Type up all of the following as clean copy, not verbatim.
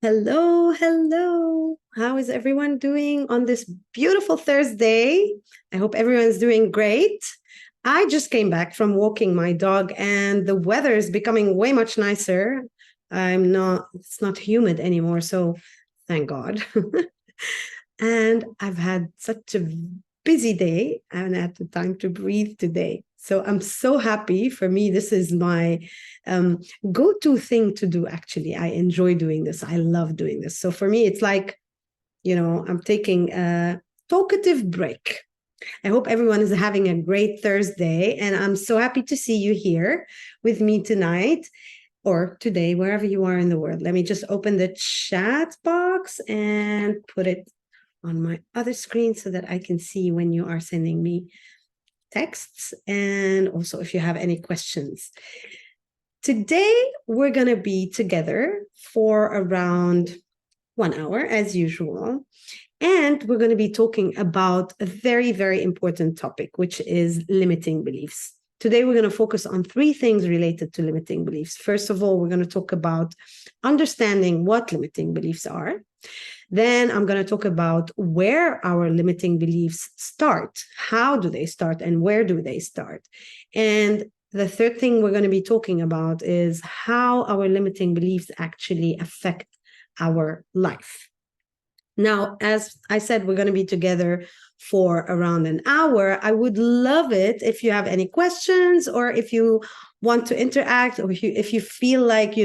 Hello, hello. How is everyone doing on this beautiful Thursday? I hope everyone's doing great. I just came back from walking my dog and the weather is becoming way much nicer. It's not humid anymore, so thank God. And I've had such a busy day. I haven't had the time to breathe today. So I'm so happy. For me, this is my um, go-to thing to do, actually. I enjoy doing this. I love doing this. So for me, it's like, I'm taking a talkative break. I hope everyone is having a great Thursday. And I'm so happy to see you here with me tonight or today, wherever you are in the world. Let me just open the chat box and put it on my other screen so that I can see when you are sending me texts and also if you have any questions. Today, we're going to be together for around 1 hour, as usual. And we're going to be talking about a very, very important topic, which is limiting beliefs. Today, we're going to focus on three things related to limiting beliefs. First of all, we're going to talk about understanding what limiting beliefs are. Then I'm going to talk about where our limiting beliefs start. How do they start and where do they start? And the third thing we're going to be talking about is how our limiting beliefs actually affect our life. Now, as I said, we're going to be together for around an hour. I would love it if you have any questions or if you want to interact or if you feel like,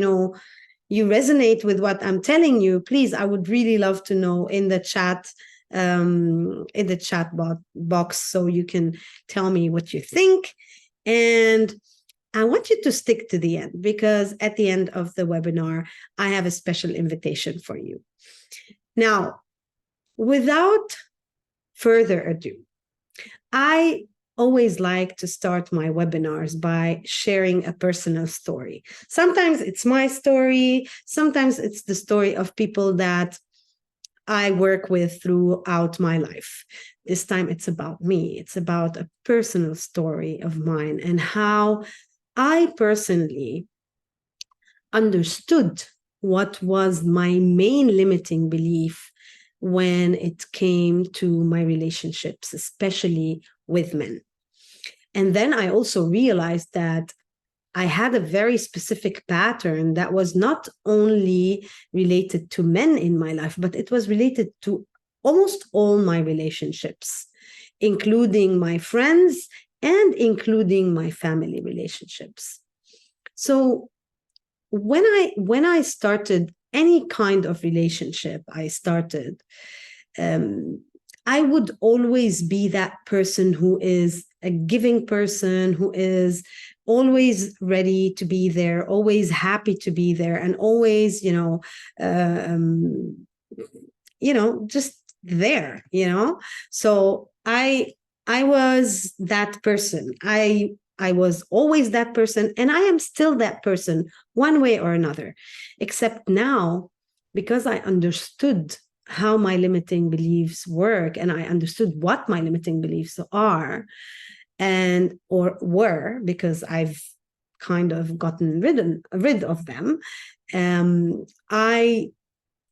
you resonate with what I'm telling you, please, I would really love to know in the chat box so you can tell me what you think. And I want you to stick to the end because at the end of the webinar, I have a special invitation for you. Now, without further ado, I always like to start my webinars by sharing a personal story. Sometimes it's my story, sometimes it's the story of people that I work with throughout my life. This time it's about me. It's about a personal story of mine and how I personally understood what was my main limiting belief when it came to my relationships, especially with men. And then I also realized that I had a very specific pattern that was not only related to men in my life, but it was related to almost all my relationships, including my friends and including my family relationships. So when I started any kind of relationship I would always be that person who is a giving person, who is always ready to be there, always happy to be there, and always, just there, So I was that person. I was always that person, and I am still that person, one way or another. Except now, because I understood how my limiting beliefs work and I understood what my limiting beliefs are and or were because I've kind of gotten rid of them. I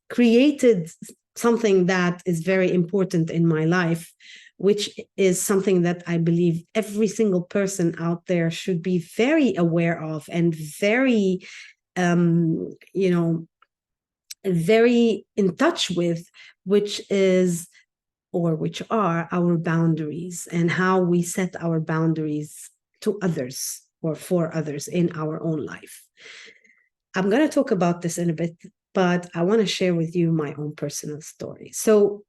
created something that is very important in my life, which is something that I believe every single person out there should be very aware of and very, very in touch with, which is or which are our boundaries and how we set our boundaries to others or for others in our own life. I'm going to talk about this in a bit, but I want to share with you my own personal story. So,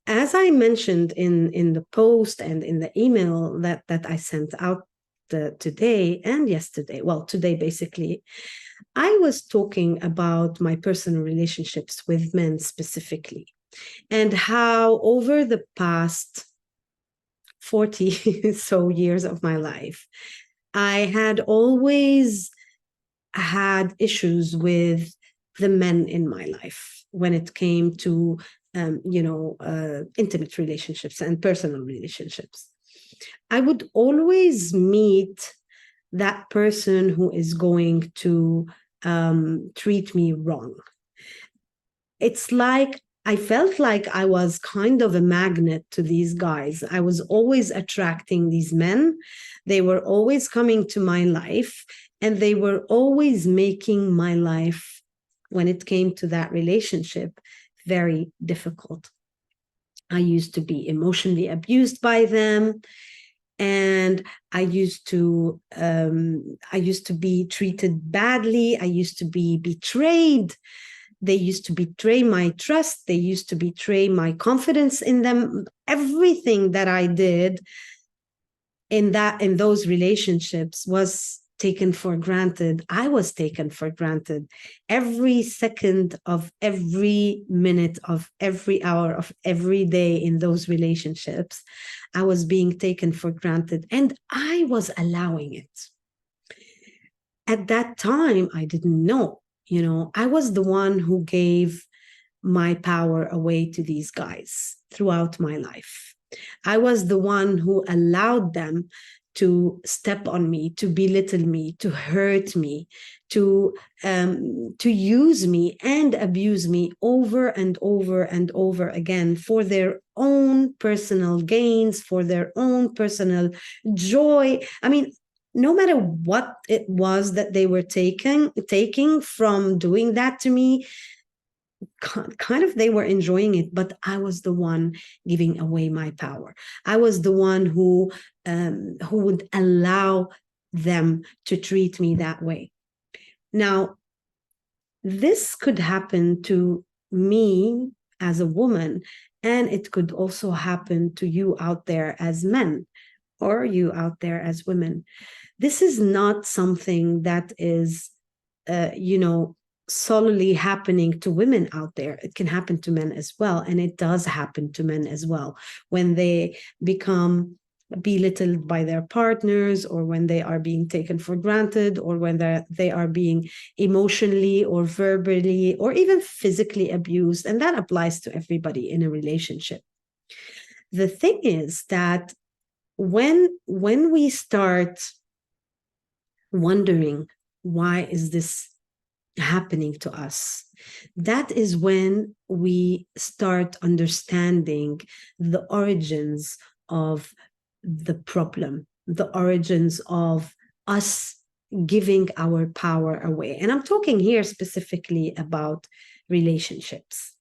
as I mentioned in the post and in the email that I sent out today and yesterday, well, today basically, I was talking about my personal relationships with men specifically and how over the past 40 so years of my life, I had always had issues with the men in my life when it came to intimate relationships and personal relationships. I would always meet that person who is going to treat me wrong. it's like I felt like I was kind of a magnet to these guys. I was always attracting these men. They were always coming to my life, and they were always making my life, when it came to that relationship, very difficult. I used to be emotionally abused by them, and I used to be treated badly. I used to be betrayed. They used to betray my trust. They used to betray my confidence in them. Everything that I did in those relationships was taken for granted. I was taken for granted. Every second of every minute of every hour of every day in those relationships, I was being taken for granted, and I was allowing it. At that time, I didn't know. I was the one who gave my power away to these guys throughout my life. I was the one who allowed them to step on me, to belittle me, to hurt me, to use me and abuse me over and over and over again for their own personal gains, for their own personal joy. I mean, no matter what it was that they were taking from doing that to me, kind of they were enjoying it, but I was the one giving away my power. I was the one who would allow them to treat me that way. Now, this could happen to me as a woman, and it could also happen to you out there as men, or you out there as women. This is not something that is, solely happening to women out there. It can happen to men as well. And it does happen to men as well when they become belittled by their partners, or when they are being taken for granted, or when they are being emotionally or verbally or even physically abused. And that applies to everybody in a relationship. The thing is that when we start wondering, why is this happening to us, that is when we start understanding the origins of the problem, the origins of us giving our power away. And I'm talking here specifically about relationships.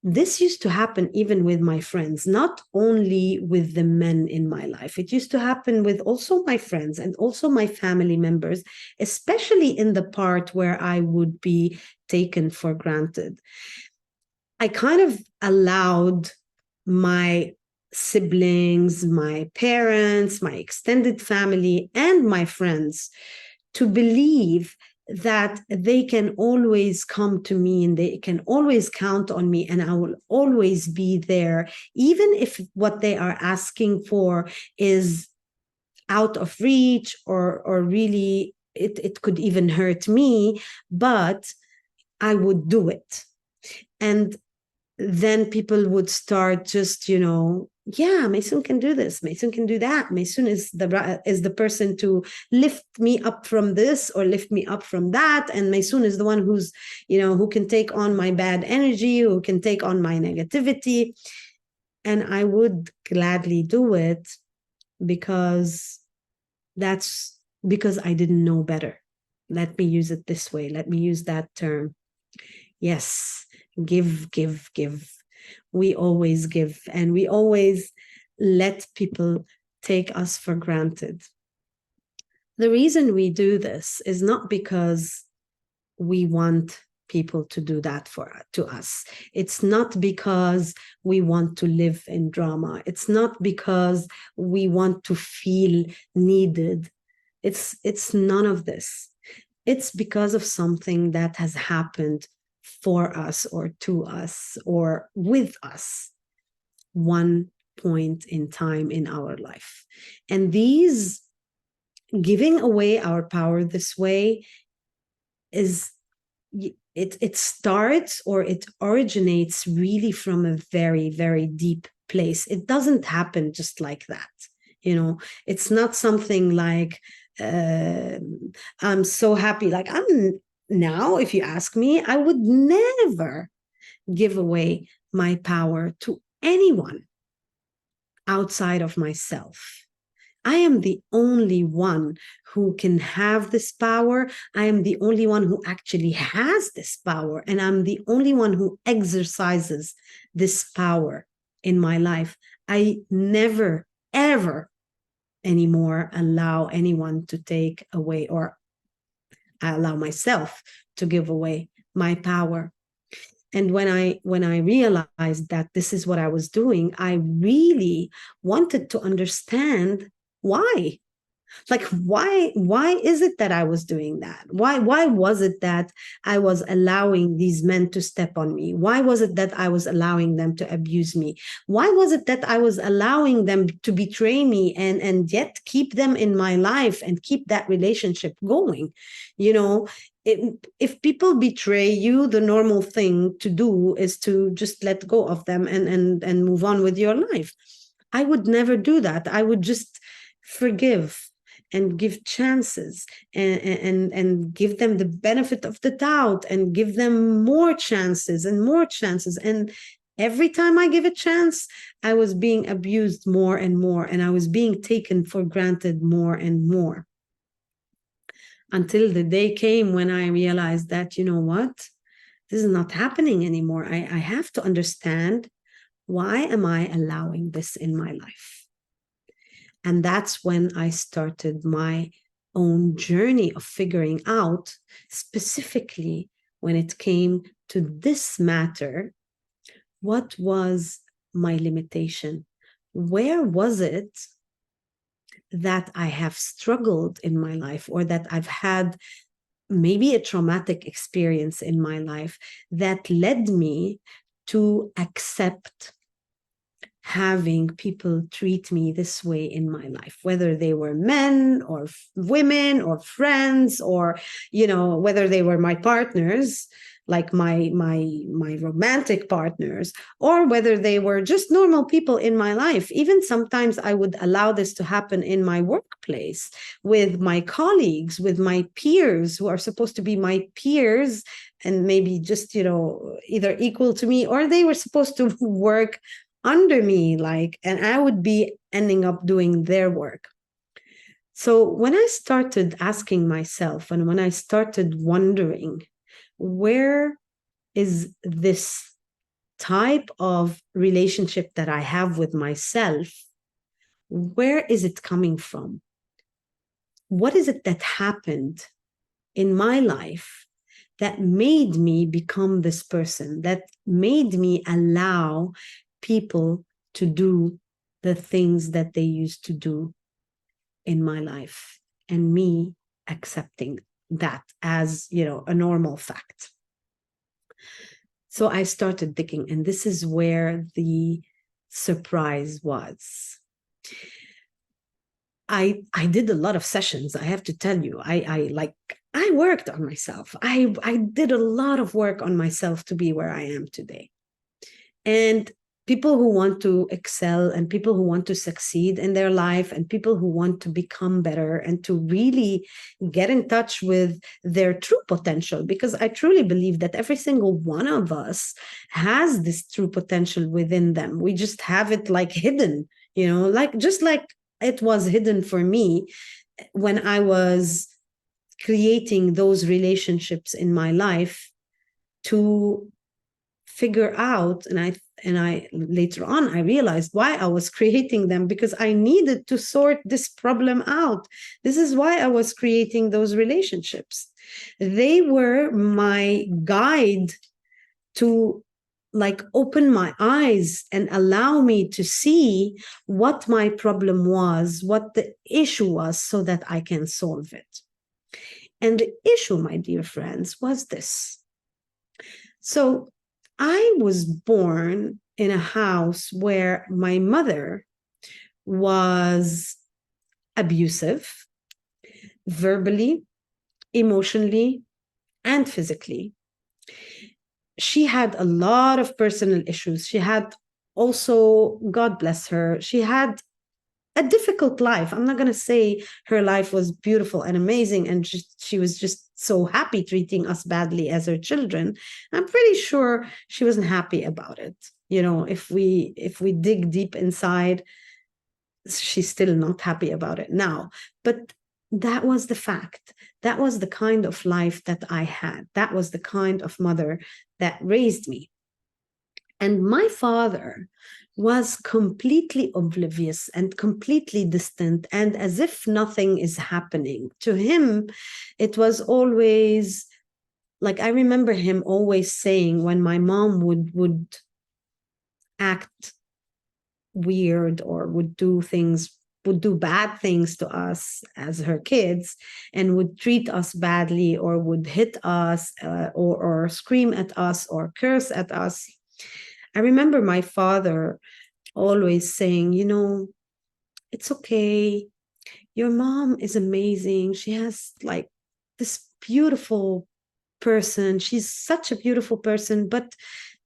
This used to happen even with my friends, not only with the men in my life. It used to happen with also my friends and also my family members, especially in the part where I would be taken for granted. I kind of allowed my siblings, my parents, my extended family, and my friends to believe that they can always come to me and they can always count on me, and I will always be there, even if what they are asking for is out of reach, or really it could even hurt me, but I would do it. And then people would start just, yeah, Maysoon can do this, Maysoon can do that, Maysoon is the person to lift me up from this or lift me up from that, and Maysoon is the one who's, who can take on my bad energy, who can take on my negativity. And I would gladly do it, because I didn't know better. Let me use it this way. Let me use that term. Yes, give. We always give, and we always let people take us for granted. The reason we do this is not because we want people to do that to us. It's not because we want to live in drama. It's not because we want to feel needed. It's none of this. It's because of something that has happened for us, or to us, or with us, one point in time in our life. And these giving away our power this way is, it starts, or it originates really from a very, very deep place. It doesn't happen just like that. It's not something like, I'm so happy. Like, I'm now, if you ask me, I would never give away my power to anyone outside of myself. I am the only one who can have this power. I am the only one who actually has this power. And I'm the only one who exercises this power in my life. I never, ever anymore allow anyone to take away, or I allow myself to give away my power. And when I realized that this is what I was doing, I really wanted to understand why. Like, why is it that I was doing that? Why was it that I was allowing these men to step on me? Why was it that I was allowing them to abuse me? Why was it that I was allowing them to betray me and yet keep them in my life and keep that relationship going? You know, if people betray you, the normal thing to do is to just let go of them and move on with your life. I would never do that. I would just forgive and give chances, and give them the benefit of the doubt, and give them more chances and more chances. And every time I give a chance, I was being abused more and more, and I was being taken for granted more and more, until the day came when I realized that, you know what, this is not happening anymore. I have to understand, why am I allowing this in my life? And that's when I started my own journey of figuring out, specifically when it came to this matter, what was my limitation? Where was it that I have struggled in my life, or that I've had maybe a traumatic experience in my life that led me to accept having people treat me this way in my life, whether they were men or women or friends, or, you know, whether they were my partners, like my romantic partners, or whether they were just normal people in my life. Even sometimes I would allow this to happen in my workplace, with my colleagues, with my peers, who are supposed to be my peers, and maybe just, you know, either equal to me, or they were supposed to work under me, like, and I would be ending up doing their work. So when I started asking myself, and when I started wondering, where is this type of relationship that I have with myself, where is it coming from? What is it that happened in my life that made me become this person, that made me allow people to do the things that they used to do in my life, and me accepting that as, you know, a normal fact? So I started digging, and this is where the surprise was. I did a lot of sessions, I have to tell you. I worked on myself. I did a lot of work on myself to be where I am today. And people who want to excel, and people who want to succeed in their life, and people who want to become better, and to really get in touch with their true potential, because I truly believe that every single one of us has this true potential within them. We just have it like hidden, you know, like just like it was hidden for me when I was creating those relationships in my life to figure out. And I later on I realized why I was creating them, because I needed to sort this problem out. This is why I was creating those relationships. They were my guide to, like, open my eyes and allow me to see what my problem was, what the issue was, so that I can solve it. And the issue, my dear friends, was this. So I was born in a house where my mother was abusive, verbally, emotionally, and physically. She had a lot of personal issues. She had also, God bless her, she had a difficult life. I'm not going to say her life was beautiful and amazing and she was just so happy treating us badly as her children. I'm pretty sure she wasn't happy about it. You know, if we dig deep inside, she's still not happy about it now. But that was the fact. That was the kind of life that I had. That was the kind of mother that raised me. And my father was completely oblivious and completely distant, and as if nothing is happening. To him, it was always like, I remember him always saying, when my mom would act weird or would do bad things to us as her kids, and would treat us badly or would hit us, or scream at us or curse at us. I remember my father always saying, it's okay. Your mom is amazing. She has like this beautiful person. She's such a beautiful person. But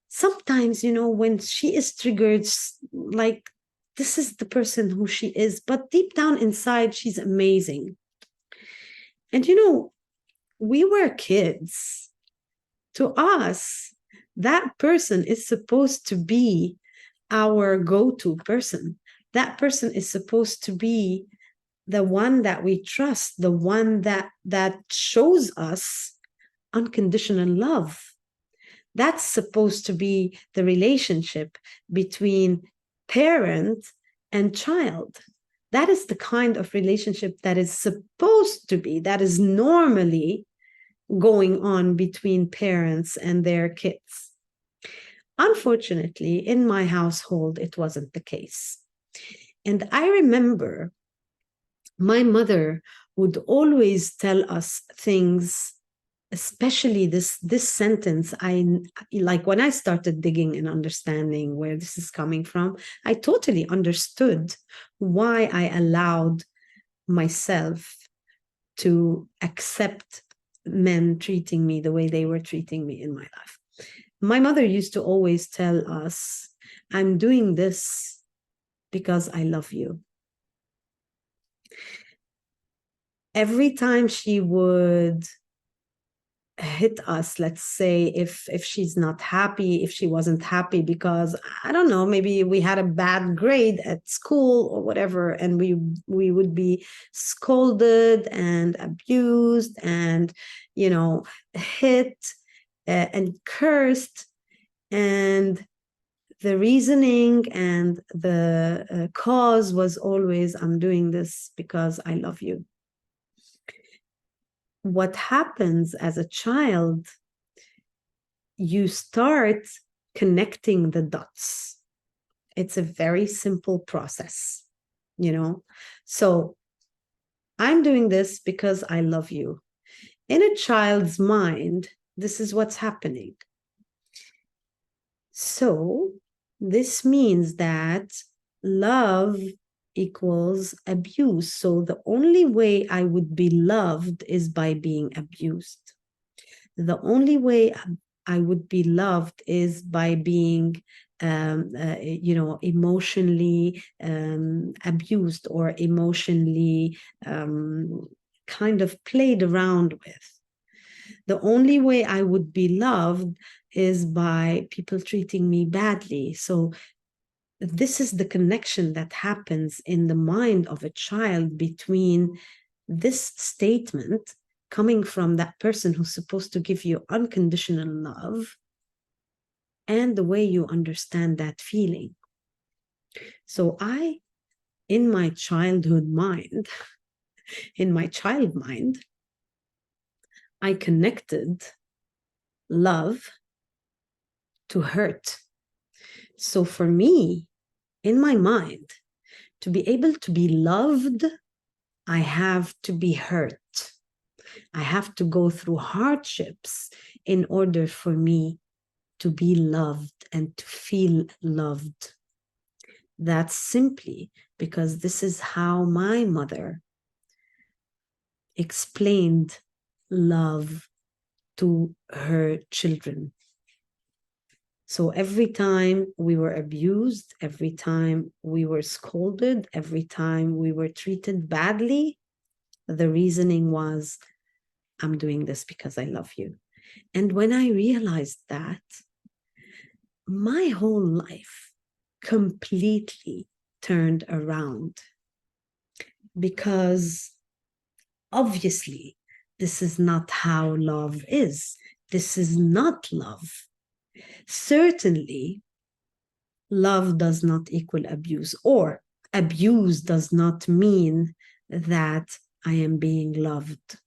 sometimes, when she is triggered, like, this is the person who she is. But deep down inside, she's amazing. And, we were kids. To us, that person is supposed to be our go-to person. That person is supposed to be the one that we trust, the one that shows us unconditional love. That's supposed to be the relationship between parent and child. That is the kind of relationship that is supposed to be, that is normally going on between parents and their kids. Unfortunately, in my household, it wasn't the case. And I remember my mother would always tell us things, especially this sentence. I like, when I started digging and understanding where this is coming from, I totally understood why I allowed myself to accept men treating me the way they were treating me in my life. My mother used to always tell us, I'm doing this because I love you. Every time she would hit us, let's say, if she's not happy, if she wasn't happy because, I don't know, maybe we had a bad grade at school or whatever, and we would be scolded and abused and hit, and cursed, and the reasoning and the cause was always, I'm doing this because I love you. What happens as a child, you start connecting the dots. It's a very simple process, So I'm doing this because I love you. In a child's mind, this is what's happening. So this means that love equals abuse. So the only way I would be loved is by being abused. The only way I would be loved is by being, emotionally abused or emotionally kind of played around with. The only way I would be loved is by people treating me badly. So this is the connection that happens in the mind of a child between this statement coming from that person who's supposed to give you unconditional love and the way you understand that feeling. So in my childhood mind, in my child mind, I connected love to hurt. So for me, in my mind, to be able to be loved, I have to be hurt. I have to go through hardships in order for me to be loved and to feel loved. That's simply because this is how my mother explained love to her children. So every time we were abused, every time we were scolded, every time we were treated badly, the reasoning was, I'm doing this because I love you. And when I realized that, my whole life completely turned around, because obviously this is not how love is. This is not love. Certainly, love does not equal abuse, or abuse does not mean that I am being loved.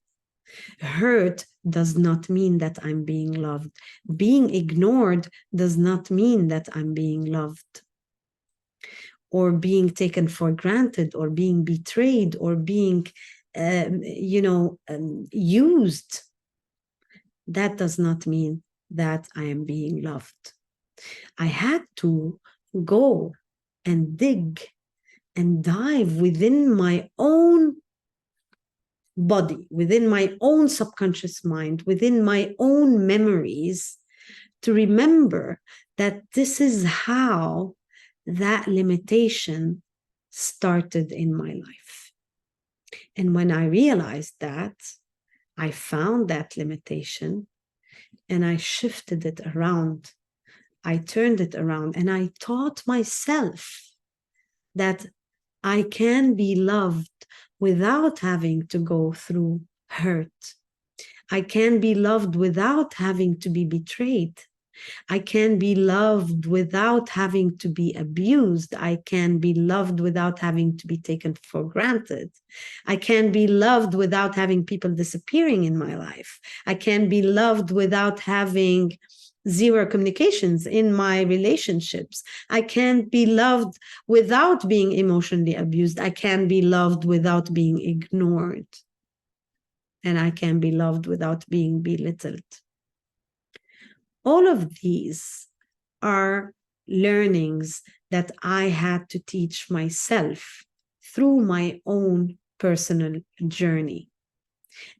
Hurt does not mean that I'm being loved. Being ignored does not mean that I'm being loved, or being taken for granted, or being betrayed, or being used. That does not mean that I am being loved. I had to go and dig and dive within my own body, within my own subconscious mind, within my own memories, to remember that this is how that limitation started in my life. And when I realized that, I found that limitation and I shifted it around. I turned it around and I taught myself that I can be loved without having to go through hurt. I can be loved without having to be betrayed. I can be loved without having to be abused. I can be loved without having to be taken for granted. I can be loved without having people disappearing in my life. I can be loved without having zero communications in my relationships. I can't be loved without being emotionally abused. I can be loved without being ignored. And I can be loved without being belittled. All of these are learnings that I had to teach myself through my own personal journey.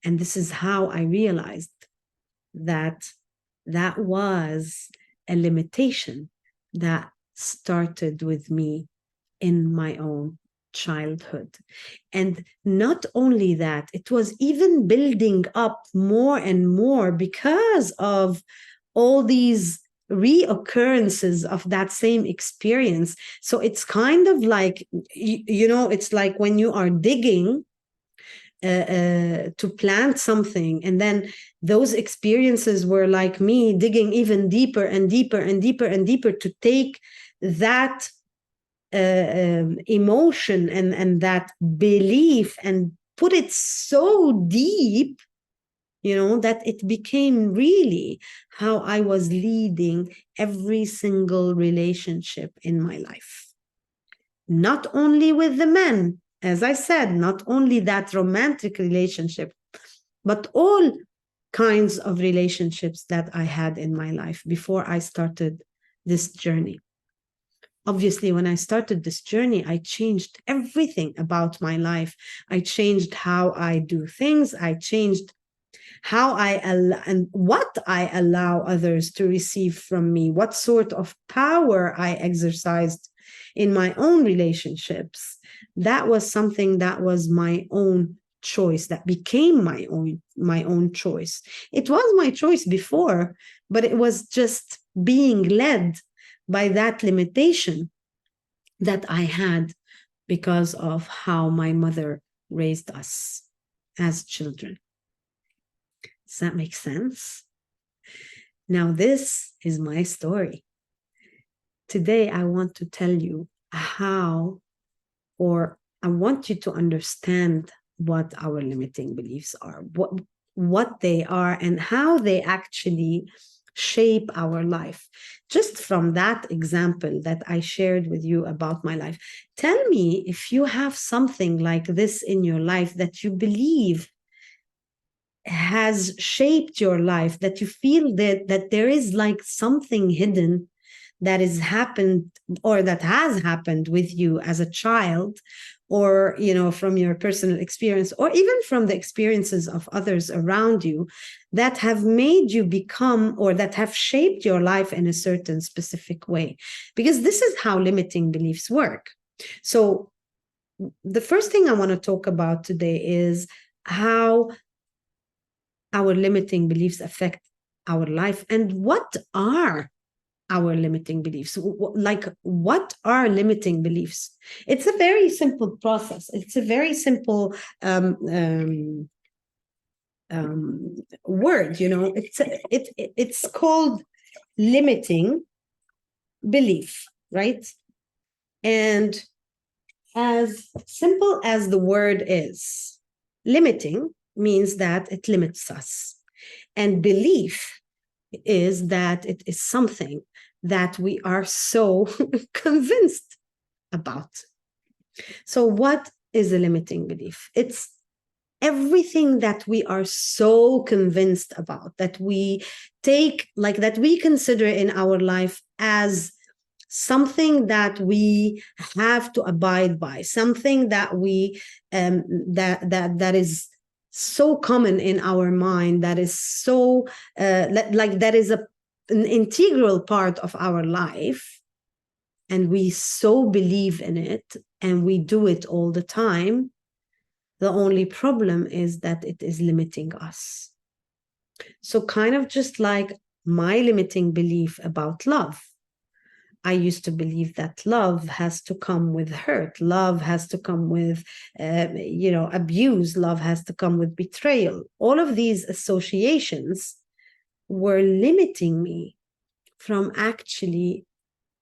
And this is how I realized that that was a limitation that started with me in my own childhood. And not only that, it was even building up more and more because of all these reoccurrences of that same experience. So it's kind of like, it's like when you are digging to plant something, and then those experiences were like me digging even deeper and deeper and deeper and deeper to take that emotion and that belief and put it so deep, that it became really how I was leading every single relationship in my life. Not only with the men, as I said, not only that romantic relationship, but all kinds of relationships that I had in my life before I started this journey. Obviously, when I started this journey, I changed everything about my life. I changed how I do things. I changed how I allow and what I allow others to receive from me, what sort of power I exercised in my own relationships. That was something that was my own choice, that became my own choice. It was my choice before, but it was just being led by that limitation that I had because of how my mother raised us as children. Does that make sense? Now, this is my story. Today, I want to tell you how, or I want you to understand what our limiting beliefs are, what they are, and how they actually shape our life. Just from that example that I shared with you about my life, tell me if you have something like this in your life that you believe has shaped your life, that you feel that there is like something hidden that has happened or that has happened with you as a child, or, from your personal experience, or even from the experiences of others around you, that have made you become, or that have shaped your life in a certain specific way. Because this is how limiting beliefs work. So the first thing I want to talk about today is how our limiting beliefs affect our life, and what are our limiting beliefs. Like, what are limiting beliefs? It's a very simple process. It's a very simple word. It's called limiting belief, right? And as simple as the word is, limiting means that it limits us, and belief is that it is something that we are so convinced about. So what is a limiting belief? It's everything that we are so convinced about, that we take, like, that we consider in our life as something that we have to abide by, something that we that is so common in our mind, that is so like that is an integral part of our life, and we so believe in it, and we do it all the time. The only problem is that it is limiting us. So kind of just like my limiting belief about love. I used to believe that love has to come with hurt. Love has to come with, abuse. Love has to come with betrayal. All of these associations were limiting me from actually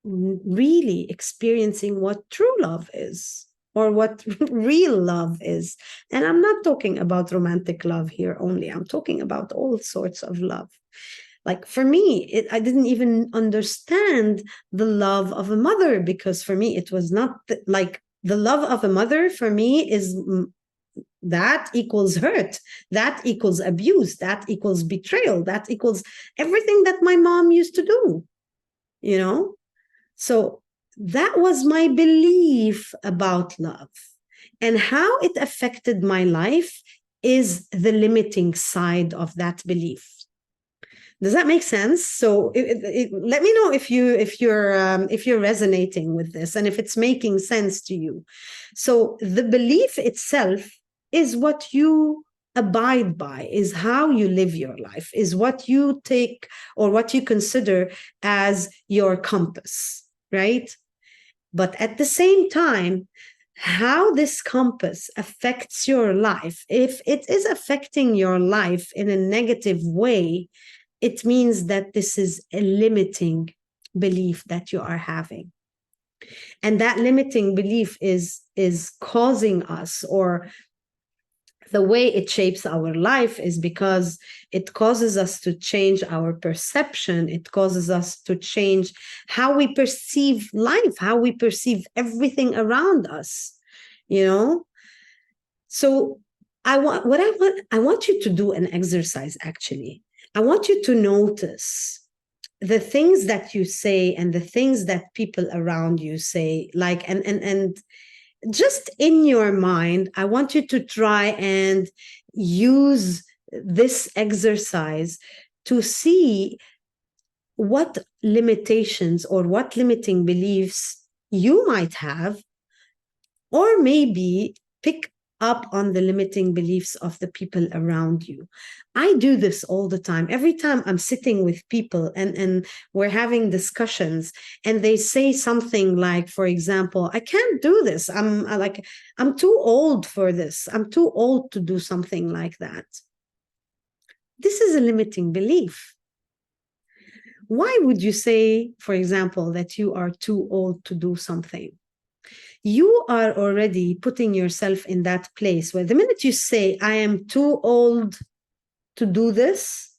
really experiencing what true love is, or what real love is. And I'm not talking about romantic love here only. I'm talking about all sorts of love. Like, for me, I didn't even understand the love of a mother, because for me, it was not like the love of a mother for me is that equals hurt, that equals abuse, that equals betrayal, that equals everything that my mom used to do, So that was my belief about love. And how it affected my life is the limiting side of that belief. Does that make sense? So let me know if you're resonating with this, and if it's making sense to you. So the belief itself is what you abide by, is how you live your life, is what you take, or what you consider as your compass, right? But at the same time, how this compass affects your life, if it is affecting your life in a negative way, it means that this is a limiting belief that you are having. And that limiting belief is causing us, or the way it shapes our life is because it causes us to change our perception. It causes us to change how we perceive life, how we perceive everything around us, So I want you to do an exercise, actually. I want you to notice the things that you say and the things that people around you say, like, and just in your mind, I want you to try and use this exercise to see what limitations or what limiting beliefs you might have, or maybe pick up on the limiting beliefs of the people around you. I do this all the time. Every time I'm sitting with people and we're having discussions, and they say something like, for example, I can't do this. I'm too old for this. I'm too old to do something like that. This is a limiting belief. Why would you say, for example, that you are too old to do something? You are already putting yourself in that place where the minute you say, I am too old to do this,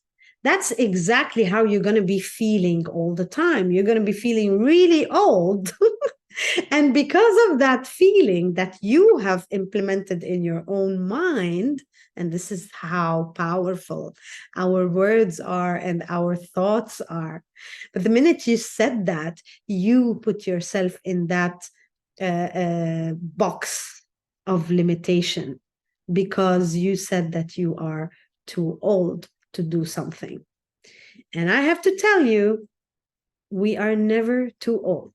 that's exactly how you're going to be feeling all the time. You're going to be feeling really old. And because of that feeling that you have implemented in your own mind, and this is how powerful our words are and our thoughts are. But the minute you said that, you put yourself in that box, of limitation because you said that you are too old to do something. And I have to tell you, we are never too old.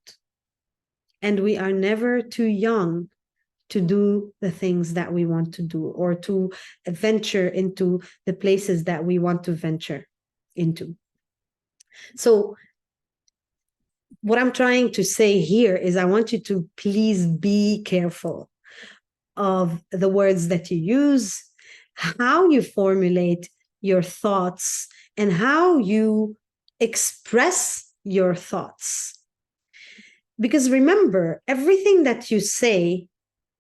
And we are never too young to do the things that we want to do or to venture into the places that we want to venture into. So what I'm trying to say here is I want you to please be careful of the words that you use, how you formulate your thoughts, and how you express your thoughts. Because remember, everything that you say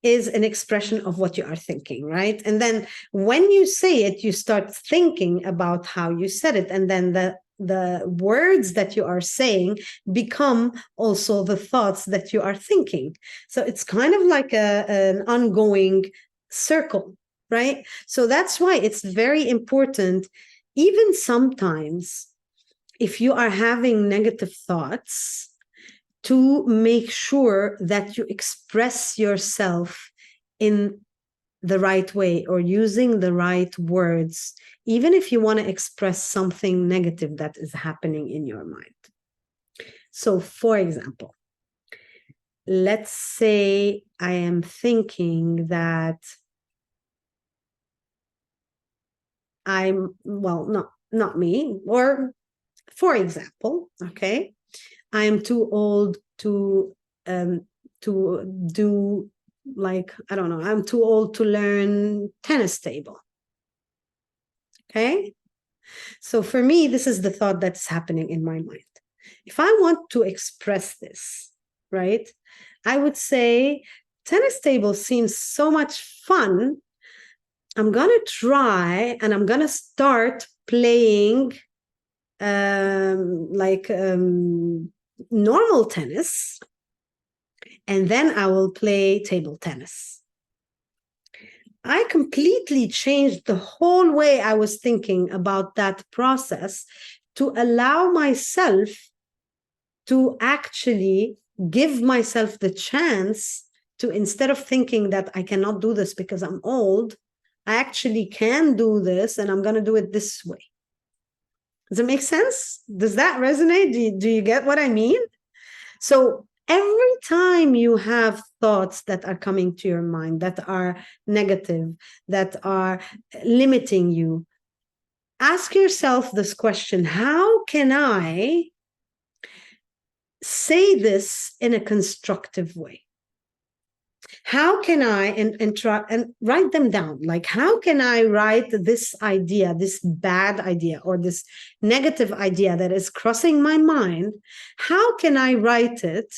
is an expression of what you are thinking, right? And then when you say it, you start thinking about how you said it. And then the words that you are saying become also the thoughts that you are thinking. So it's kind of like an ongoing circle, right? So that's why it's very important, even sometimes, if you are having negative thoughts, to make sure that you express yourself in the right way or using the right words, even if you want to express something negative that is happening in your mind. So, for example, let's say I am thinking that not me, or for example, okay, I am too old to do, like, I don't know, I'm too old to learn tennis table. Okay. So for me, this is the thought that's happening in my mind. If I want to express this, right, I would say tennis table seems so much fun. I'm going to try and I'm going to start playing normal tennis, and then I will play table tennis. I completely changed the whole way I was thinking about that process to allow myself to actually give myself the chance to, instead of thinking that I cannot do this because I'm old, I actually can do this and I'm going to do it this way. Does it make sense? Does that resonate? Do you get what I mean? So every time you have thoughts that are coming to your mind that are negative, that are limiting you, ask yourself this question: how can I say this in a constructive way? How can I, and try and write them down, like, how can I write this idea, this bad idea or this negative idea that is crossing my mind? How can I write it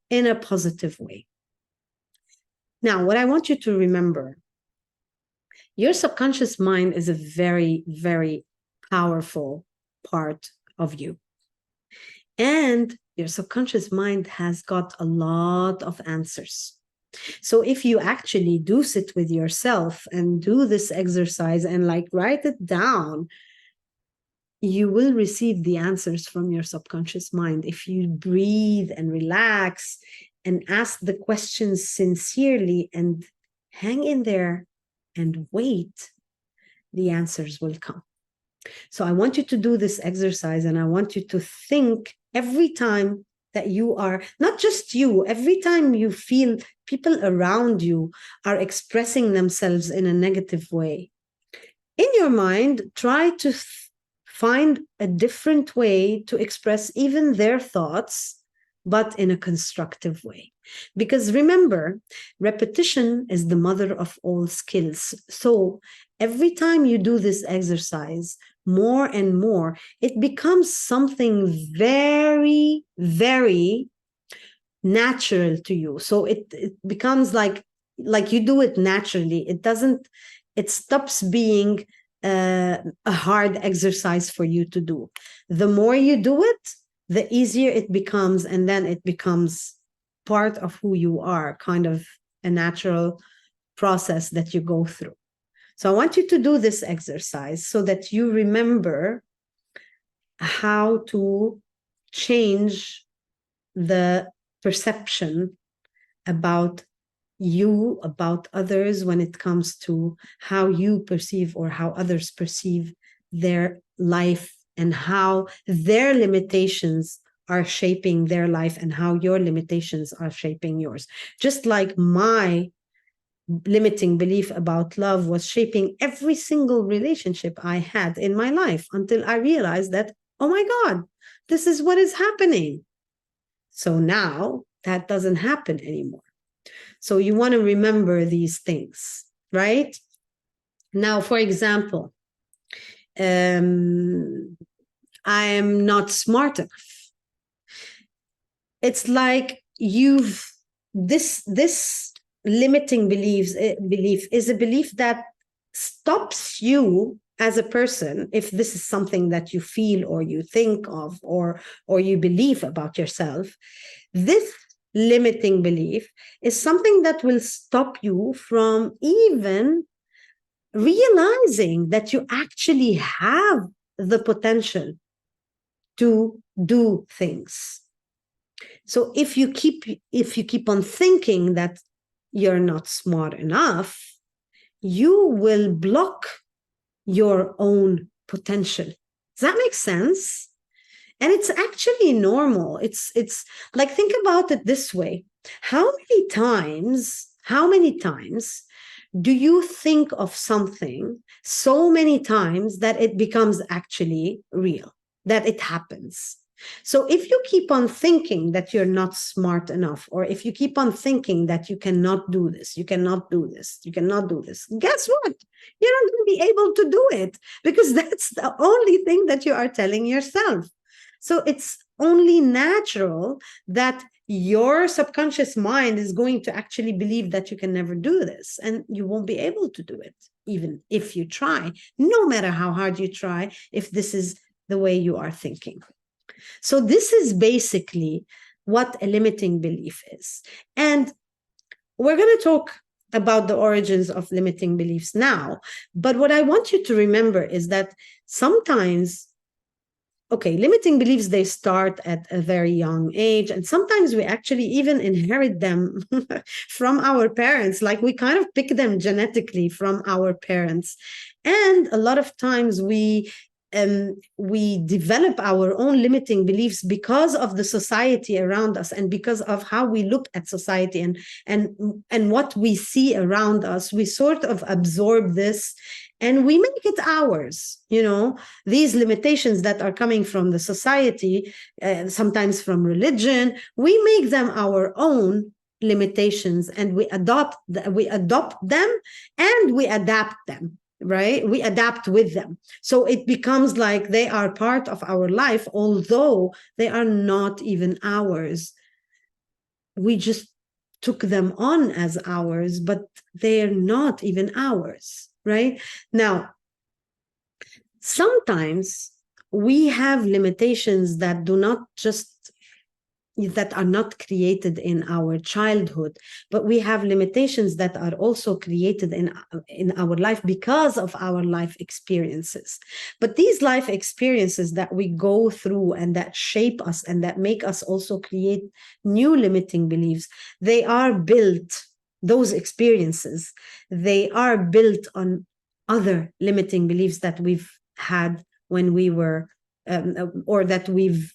in a positive way? Now, what I want you to remember, your subconscious mind is a very, very powerful part of you. And your subconscious mind has got a lot of answers. So if you actually do sit with yourself and do this exercise and like write it down, you will receive the answers from your subconscious mind. If you breathe and relax and ask the questions sincerely and hang in there and wait, the answers will come. So I want you to do this exercise, and I want you to think every time that you are, not just you, every time you feel people around you are expressing themselves in a negative way, in your mind, try to find a different way to express even their thoughts, but in a constructive way. Because remember, repetition is the mother of all skills. So every time you do this exercise more and more, it becomes something very, very natural to you. So it becomes like you do it naturally. It stops being a hard exercise for you to do. The more you do it, the easier it becomes, and then it becomes part of who you are, kind of a natural process that you go through. So I want you to do this exercise so that you remember how to change the perception about you about others when it comes to how you perceive or how others perceive their life, and how their limitations are shaping their life and how your limitations are shaping yours. Just like my limiting belief about love was shaping every single relationship I had in my life, until I realized that, oh my God, this is what is happening. So now that doesn't happen anymore. So you want to remember these things, right? Now, for example, I am not smart enough. It's like you've this limiting belief is a belief that stops you as a person, if this is something that you feel or you think of or you believe about yourself. This limiting belief is something that will stop you from even realizing that you actually have the potential to do things. So if you keep on thinking that you're not smart enough, you will block your own potential. Does that make sense? And it's actually normal. It's like, think about it this way. How many times do you think of something so many times that it becomes actually real, that it happens? So if you keep on thinking that you're not smart enough, or if you keep on thinking that you cannot do this, you cannot do this, you cannot do this, guess what? You're not going to be able to do it, because that's the only thing that you are telling yourself. So it's only natural that your subconscious mind is going to actually believe that you can never do this, and you won't be able to do it, even if you try, no matter how hard you try, if this is the way you are thinking. So this is basically what a limiting belief is. And we're going to talk about the origins of limiting beliefs now. But what I want you to remember is that sometimes, okay, limiting beliefs, they start at a very young age. And sometimes we actually even inherit them from our parents. Like, we kind of pick them genetically from our parents. And a lot of times we develop our own limiting beliefs because of the society around us, and because of how we look at society and what we see around us. We sort of absorb this and we make it ours. These limitations that are coming from the society, sometimes from religion, we make them our own limitations, and we adopt them, and we adapt them, right? We adapt with them. So it becomes like they are part of our life, although they are not even ours. We just took them on as ours, but they're not even ours, right? Now, sometimes we have limitations that are not created in our childhood, but we have limitations that are also created in our life because of our life experiences. But these life experiences that we go through and that shape us and that make us also create new limiting beliefs, those experiences, they are built on other limiting beliefs that we've had when we were or that we've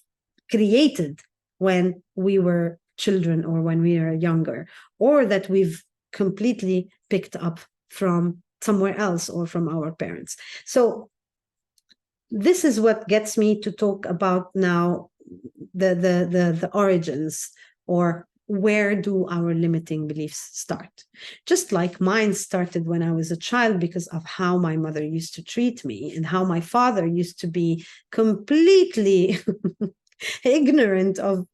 created when we were children, or when we were younger, or that we've completely picked up from somewhere else or from our parents. So this is what gets me to talk about now the origins, or where do our limiting beliefs start? Just like mine started when I was a child, because of how my mother used to treat me and how my father used to be completely ignorant of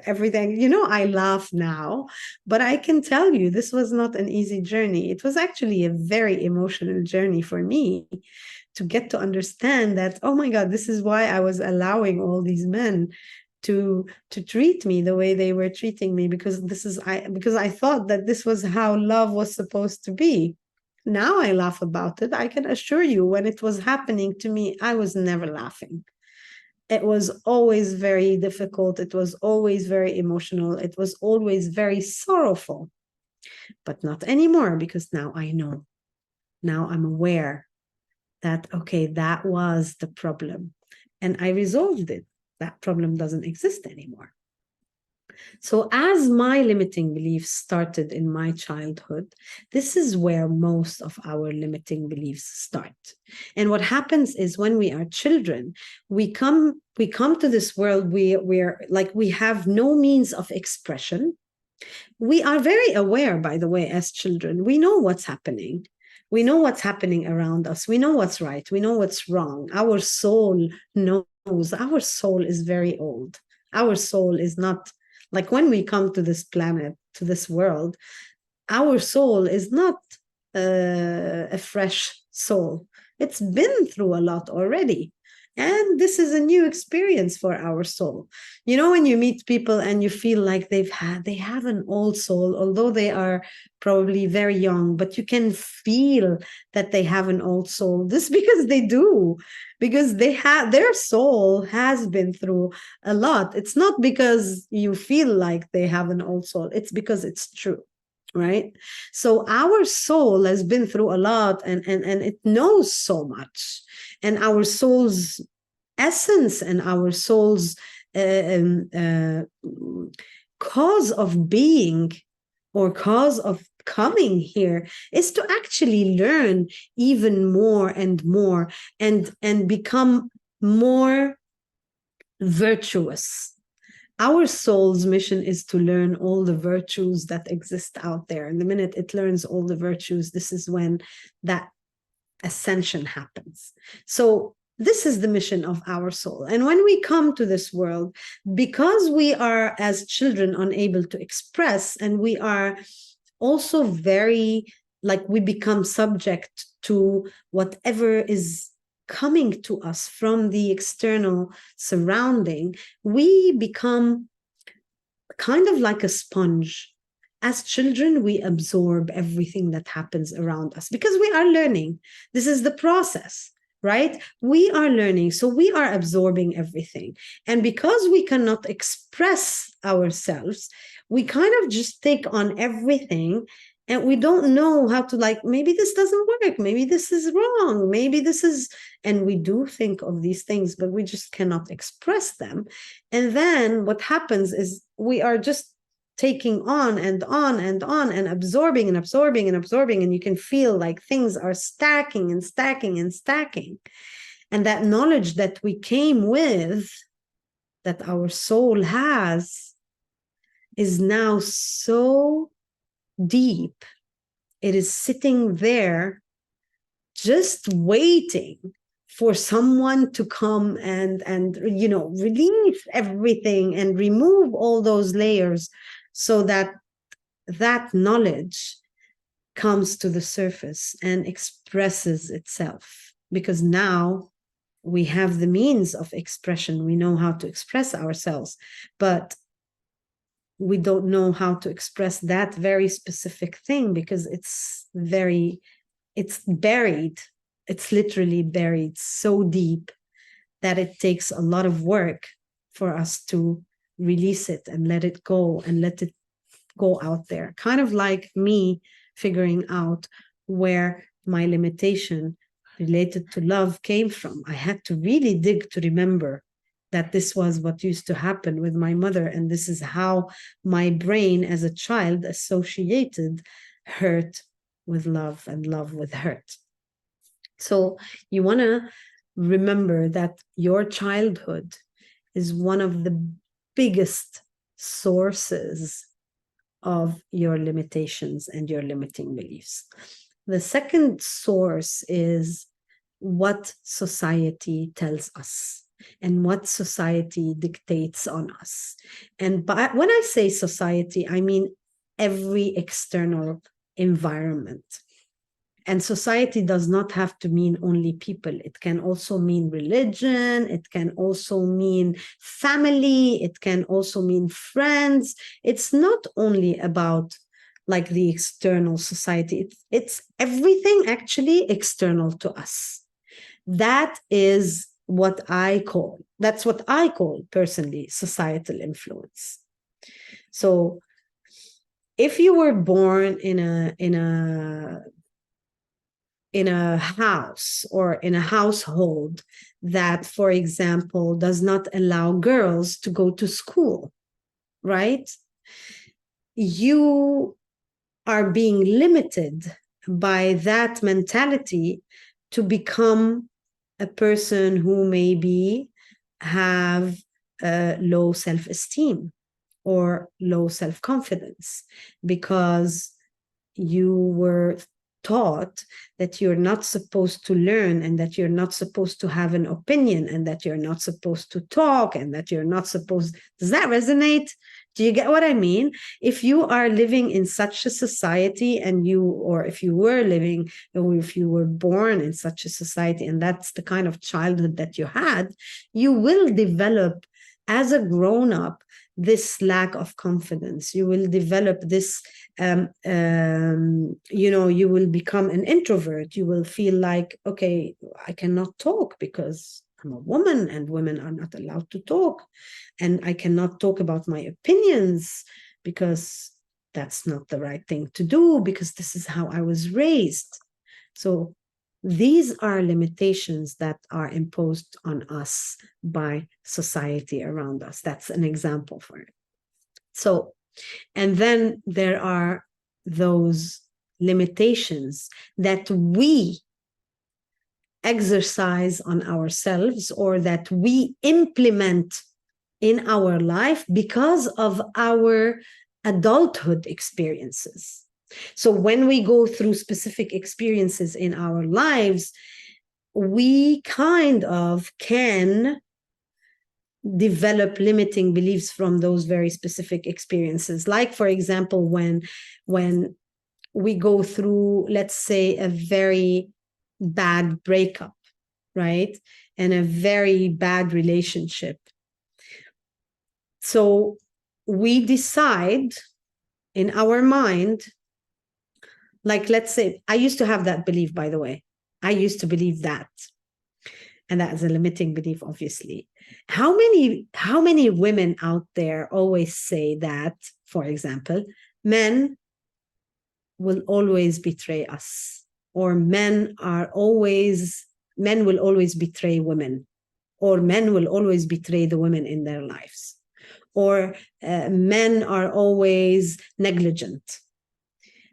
everything. I laugh now, but I can tell you this was not an easy journey. It was actually a very emotional journey for me to get to understand that, oh my God, this is why I was allowing all these men to treat me the way they were treating me, because I thought that this was how love was supposed to be. Now I laugh about it. I can assure you, when it was happening to me, I was never laughing. It was always very difficult. It was always very emotional. It was always very sorrowful. But not anymore, because now I know. Now I'm aware that, okay, that was the problem. And I resolved it. That problem doesn't exist anymore. So, as my limiting beliefs started in my childhood, this is where most of our limiting beliefs start. And what happens is, when we are children, we come to this world, we're like, we have no means of expression. We are very aware, by the way, as children. We know what's happening. We know what's happening around us. We know what's right. We know what's wrong. Our soul knows. Our soul is very old. Our soul is not like, when we come to this planet, to this world, our soul is not a fresh soul. It's been through a lot already. And this is a new experience for our soul. You know, when you meet people and you feel like they have an old soul, although they are probably very young, but you can feel that they have an old soul. This because they do, because they have, their soul has been through a lot. It's not because you feel like they have an old soul, it's because it's true. Right. So our soul has been through a lot, and it knows so much. And our soul's essence and our soul's cause of being, or cause of coming here, is to actually learn even more and more, and become more virtuous. Our soul's mission is to learn all the virtues that exist out there. And the minute it learns all the virtues, this is when that ascension happens. So this is the mission of our soul. And when we come to this world, because we are, as children, unable to express, and we are also very, like, we become subject to whatever is coming to us from the external surrounding, we become kind of like a sponge. As children, we absorb everything that happens around us because we are learning. This is the process, right? We are learning, so we are absorbing everything. And because we cannot express ourselves, we kind of just take on everything, and we don't know how to, like, maybe this doesn't work, maybe this is wrong, maybe this is, and we do think of these things, but we just cannot express them. And then what happens is, we are just taking on and on and on, and absorbing and absorbing and absorbing, and you can feel like things are stacking and stacking and stacking. And that knowledge that we came with, that our soul has, is now so deep. It is sitting there just waiting for someone to come and release everything and remove all those layers, so that that knowledge comes to the surface and expresses itself. Because now we have the means of expression, we know how to express ourselves, but we don't know how to express that very specific thing, because it's buried. It's literally buried so deep that it takes a lot of work for us to release it and let it go, and let it go out there. Kind of like me figuring out where my limitation related to love came from. I had to really dig to remember that this was what used to happen with my mother, and this is how my brain as a child associated hurt with love and love with hurt. So you want to remember that your childhood is one of the biggest sources of your limitations and your limiting beliefs. The second source is what society tells us and what society dictates on us. And when I say society, I mean every external environment. And society does not have to mean only people. It can also mean religion. It can also mean family. It can also mean friends. It's not only about like the external society. It's everything actually external to us. That's what I call personally societal influence. So if you were born in a house or in a household that, for example, does not allow girls to go to school, right? You are being limited by that mentality to become a person who maybe have low self-esteem or low self-confidence, because you were taught that you're not supposed to learn, and that you're not supposed to have an opinion, and that you're not supposed to talk, and that you're not supposed. Does that resonate? Do you get what I mean? If you are living in such a society, or if you were living, or if you were born in such a society, and that's the kind of childhood that you had, you will develop as a grown up this lack of confidence. You will develop this, you will become an introvert. You will feel like, okay, I cannot talk because I'm a woman and women are not allowed to talk. And I cannot talk about my opinions because that's not the right thing to do, because this is how I was raised. So these are limitations that are imposed on us by society around us. That's an example for it. So, and then there are those limitations that we exercise on ourselves, or that we implement in our life because of our adulthood experiences. So when we go through specific experiences in our lives, we kind of can develop limiting beliefs from those very specific experiences. Like, for example, when we go through, let's say, a very bad breakup, right? And a very bad relationship. So we decide in our mind, like, let's say, I used to have that belief, by the way. I used to believe that. And that is a limiting belief, obviously. How many women out there always say that, for example, men will always betray us, or men will always betray women, or men will always betray the women in their lives, or men are always negligent.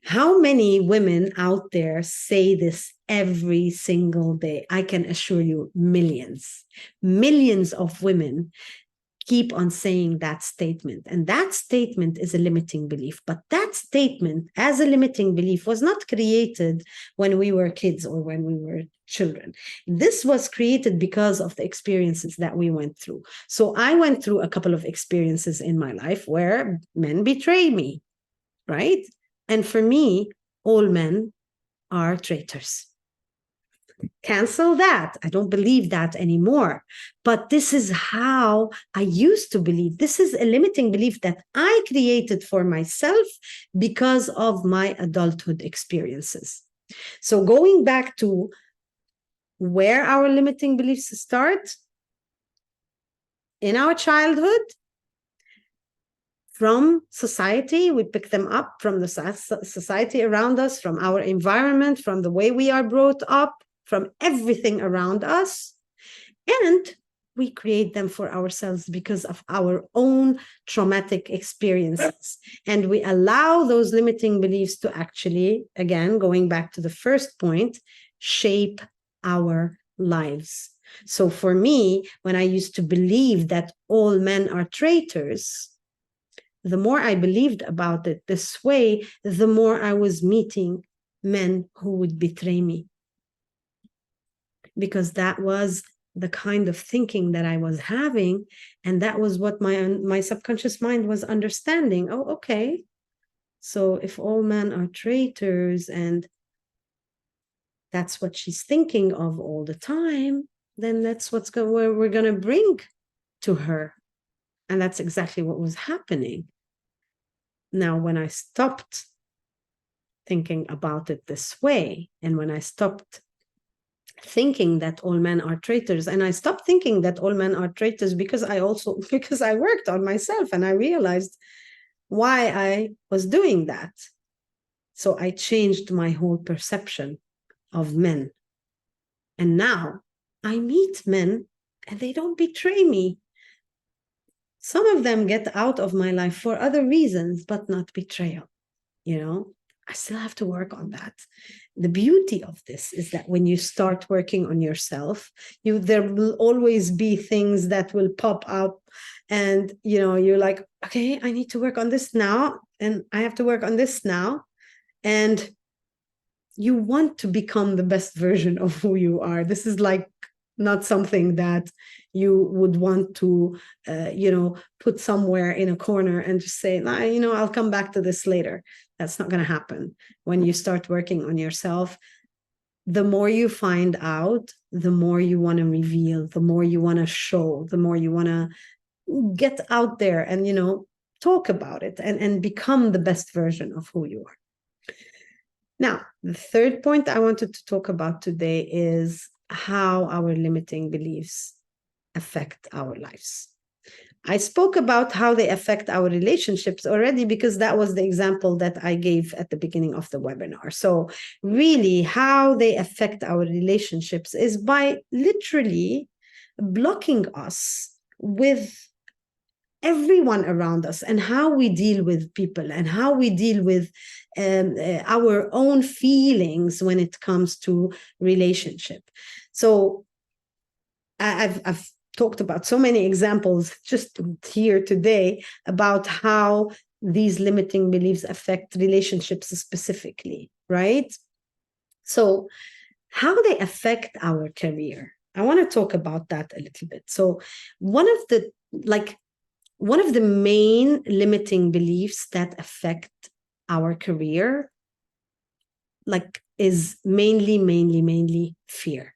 How many women out there say this every single day? I can assure you, millions of women keep on saying that statement. And that statement is a limiting belief. But that statement as a limiting belief was not created when we were kids or when we were children. This was created because of the experiences that we went through. So I went through a couple of experiences in my life where men betray me, right? And for me, all men are traitors. Cancel that. I don't believe that anymore. But this is how I used to believe. This is a limiting belief that I created for myself because of my adulthood experiences. So going back to where our limiting beliefs start, in our childhood, from society, we pick them up from the society around us, from our environment, from the way we are brought up, from everything around us, and we create them for ourselves because of our own traumatic experiences. And we allow those limiting beliefs to actually, again, going back to the first point, shape our lives. So for me, when I used to believe that all men are traitors, the more I believed about it this way, the more I was meeting men who would betray me. Because that was the kind of thinking that I was having. And that was what my subconscious mind was understanding. Oh, okay. So if all men are traitors and that's what she's thinking of all the time, then that's what we're going to bring to her. And that's exactly what was happening. Now, when I stopped thinking about it this way, and when I stopped thinking that all men are traitors, and I stopped thinking that all men are traitors because I worked on myself, and I realized why I was doing that. So I changed my whole perception of men. And now I meet men and they don't betray me. Some of them get out of my life for other reasons, but not betrayal. You know, I still have to work on that. The beauty of this is that when you start working on yourself, there will always be things that will pop up, and you're like, okay, I need to work on this now, and I have to work on this now. And you want to become the best version of who you are. This is like not something that you would want to put somewhere in a corner and just say, nah, I'll come back to this later. That's not going to happen. When you start working on yourself, the more you find out, the more you want to reveal, the more you want to show, the more you want to get out there and talk about it and become the best version of who you are. Now, the third point I wanted to talk about today is how our limiting beliefs affect our lives. I spoke about how they affect our relationships already, because that was the example that I gave at the beginning of the webinar. So really, how they affect our relationships is by literally blocking us with everyone around us, and how we deal with people, and how we deal with our own feelings when it comes to relationship. So I've talked about so many examples just here today about how these limiting beliefs affect relationships specifically, right? So how they affect our career, I want to talk about that a little bit. So one of the main limiting beliefs that affect our career, is mainly fear.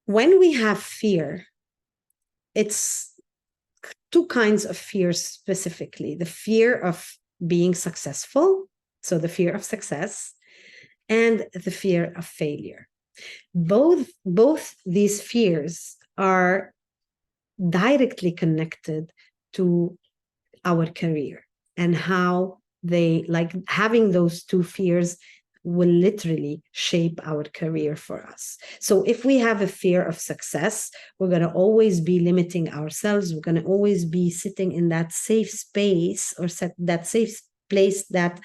When we have fear, it's two kinds of fears specifically: the fear of being successful, so the fear of success, and the fear of failure. Both these fears are directly connected to our career, and how they, having those two fears will literally shape our career for us. So if we have a fear of success, we're going to always be limiting ourselves. We're going to always be sitting in that safe space, or that safe place that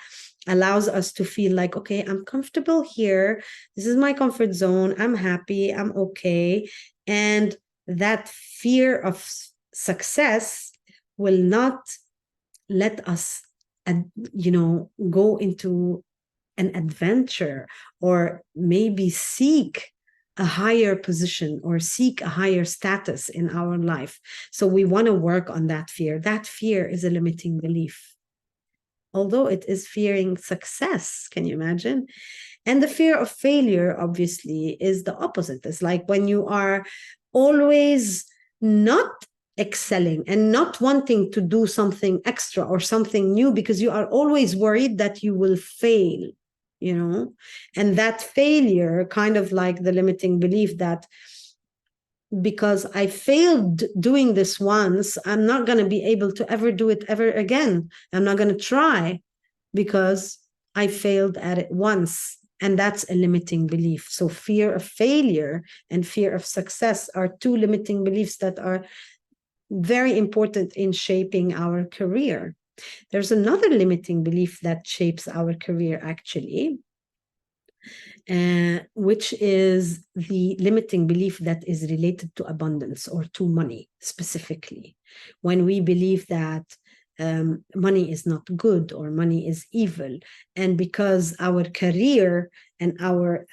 allows us to feel like, okay, I'm comfortable here. This is my comfort zone. I'm happy. I'm okay. And that fear of success will not let us, go into an adventure, or maybe seek a higher position, or seek a higher status in our life. So we want to work on that fear. That fear is a limiting belief, although it is fearing success. Can you imagine? And the fear of failure, obviously, is the opposite. It's like when you are always not excelling and not wanting to do something extra or something new, because you are always worried that you will fail, and that failure, kind of like the limiting belief that because I failed doing this once, I'm not going to be able to ever do it ever again. I'm not going to try because I failed at it once. And that's a limiting belief. So fear of failure and fear of success are two limiting beliefs that are very important in shaping our career. There's another limiting belief that shapes our career, actually, which is the limiting belief that is related to abundance, or to money specifically. When we believe that money is not good, or money is evil, and because our career and our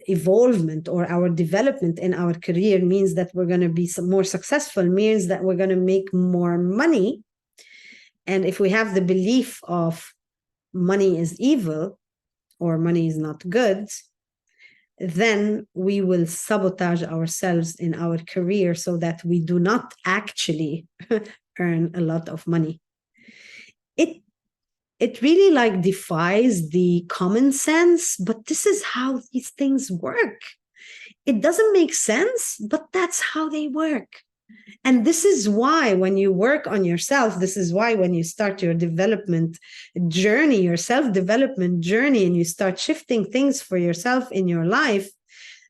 evolvement, or our development in our career, means that we're going to be more successful, means that we're going to make more money. And if we have the belief of money is evil, or money is not good, then we will sabotage ourselves in our career, so that we do not actually earn a lot of money. It really defies the common sense, but this is how these things work. It doesn't make sense, but that's how they work. And this is why when you work on yourself, this is why when you start your development journey, your self-development journey, and you start shifting things for yourself in your life,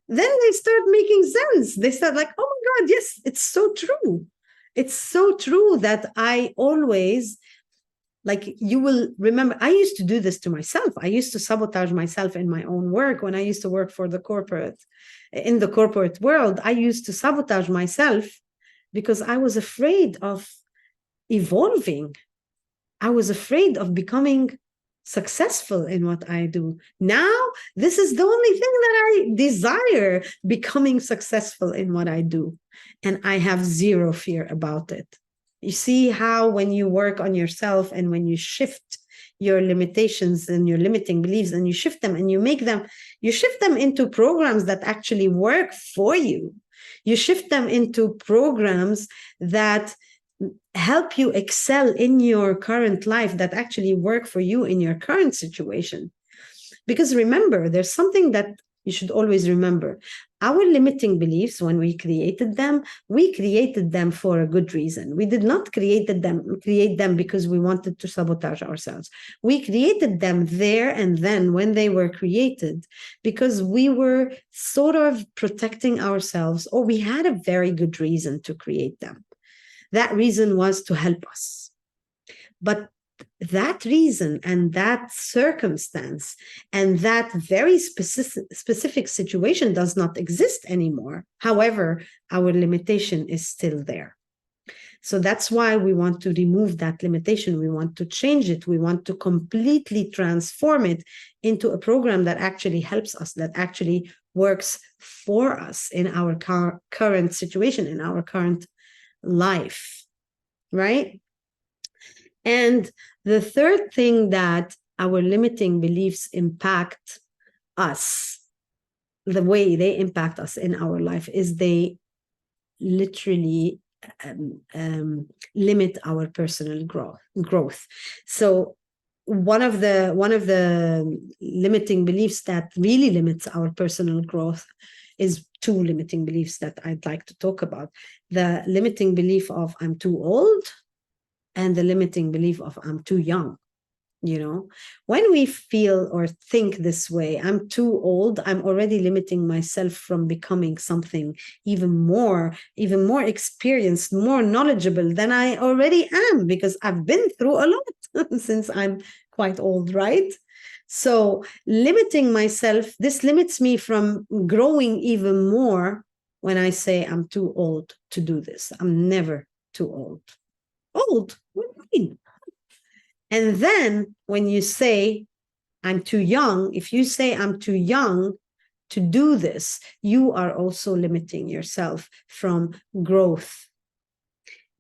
then they start making sense. They start like, oh my God, yes, it's so true. It's so true that I always, like, you will remember, I used to do this to myself. I used to sabotage myself in my own work when I used to work for the corporate, in the corporate world. I used to sabotage myself because I was afraid of evolving. I was afraid of becoming successful in what I do. Now, this is the only thing that I desire, becoming successful in what I do. And I have zero fear about it. You see how when you work on yourself and when you shift your limitations and your limiting beliefs and you shift them and you shift them into programs that actually work for you. You shift them into programs that help you excel in your current life, that actually work for you in your current situation. Because remember, there's something that you should always remember. Our limiting beliefs, when we created them for a good reason. We did not create them because we wanted to sabotage ourselves. We created them there and then when they were created because we were sort of protecting ourselves, or we had a very good reason to create them. That reason was to help us. But that reason and that circumstance and that very specific situation does not exist anymore. However, our limitation is still there. So that's why we want to remove that limitation. We want to change it. We want to completely transform it into a program that actually helps us, that actually works for us in our current situation, in our current life, right? And the third thing that our limiting beliefs impact us, the way they impact us in our life, is they literally limit our personal growth. So one of the limiting beliefs that really limits our personal growth is two limiting beliefs that I'd like to talk about. The limiting belief of I'm too old and the limiting belief of I'm too young. You know, when we feel or think this way, I'm too old, I'm already limiting myself from becoming something even more experienced, more knowledgeable than I already am, because I've been through a lot since I'm quite old, right? So limiting myself, this limits me from growing even more when I say I'm too old to do this. I'm never too old. Old? What do you mean? And then when you say, I'm too young, if you say I'm too young to do this, you are also limiting yourself from growth,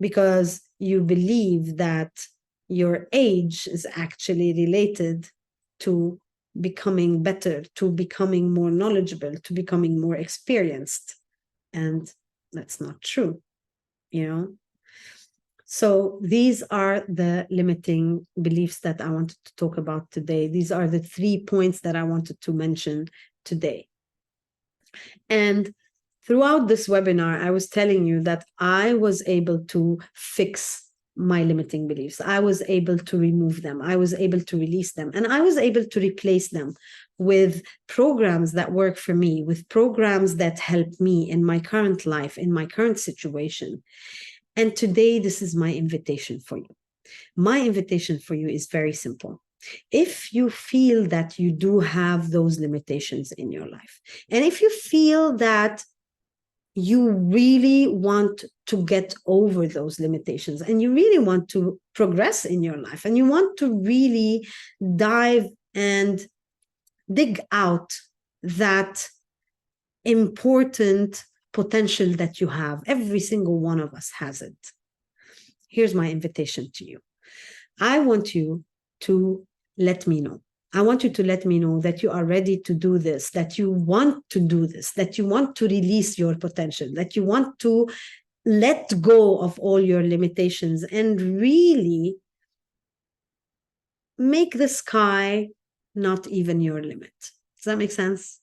because you believe that your age is actually related to becoming better, to becoming more knowledgeable, to becoming more experienced. And that's not true, you know? So these are the limiting beliefs that I wanted to talk about today. These are the 3 points that I wanted to mention today. And throughout this webinar, I was telling you that I was able to fix my limiting beliefs. I was able to remove them. I was able to release them. And I was able to replace them with programs that work for me, with programs that help me in my current life, in my current situation. And today, this is my invitation for you. My invitation for you is very simple. If you feel that you do have those limitations in your life, and if you feel that you really want to get over those limitations, and you really want to progress in your life, and you want to really dive and dig out that important potential that you have, every single one of us has it. Here's my invitation to you. I want you to let me know. I want you to let me know that you are ready to do this, that you want to do this, that you want to release your potential, that you want to let go of all your limitations and really make the sky not even your limit. Does that make sense?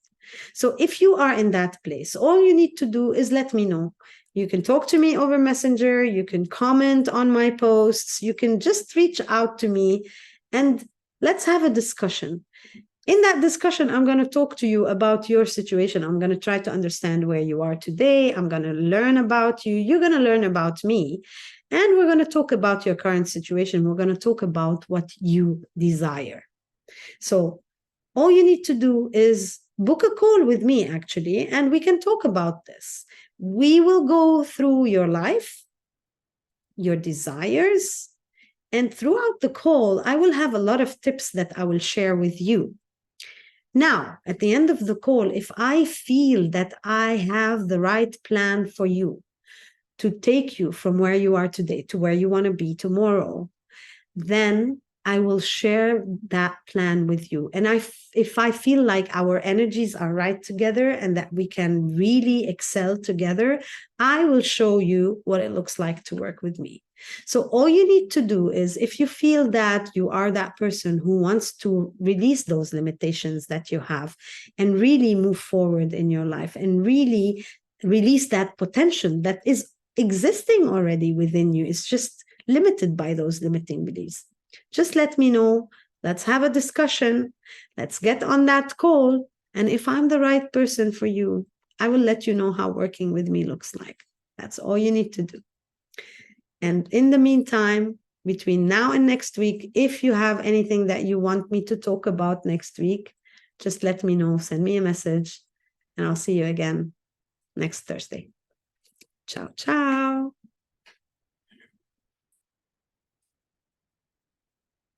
So if you are in that place, all you need to do is let me know. You can talk to me over Messenger, you can comment on my posts, you can just reach out to me and let's have a discussion. In that discussion, I'm going to talk to you about your situation. I'm going to try to understand where you are today. I'm going to learn about you. You're going to learn about me. And we're going to talk about your current situation. We're going to talk about what you desire. So all you need to do is book a call with me, actually, and we can talk about this. We will go through your life, your desires, and throughout the call, I will have a lot of tips that I will share with you. Now, at the end of the call, if I feel that I have the right plan for you to take you from where you are today to where you want to be tomorrow, then I will share that plan with you. And if I feel like our energies are right together and that we can really excel together, I will show you what it looks like to work with me. So all you need to do is, if you feel that you are that person who wants to release those limitations that you have and really move forward in your life and really release that potential that is existing already within you, it's just limited by those limiting beliefs, just let me know. Let's have a discussion. Let's get on that call. And if I'm the right person for you, I will let you know how working with me looks like. That's all you need to do. And in the meantime, between now and next week, if you have anything that you want me to talk about next week, just let me know. Send me a message, and I'll see you again next Thursday. Ciao, ciao.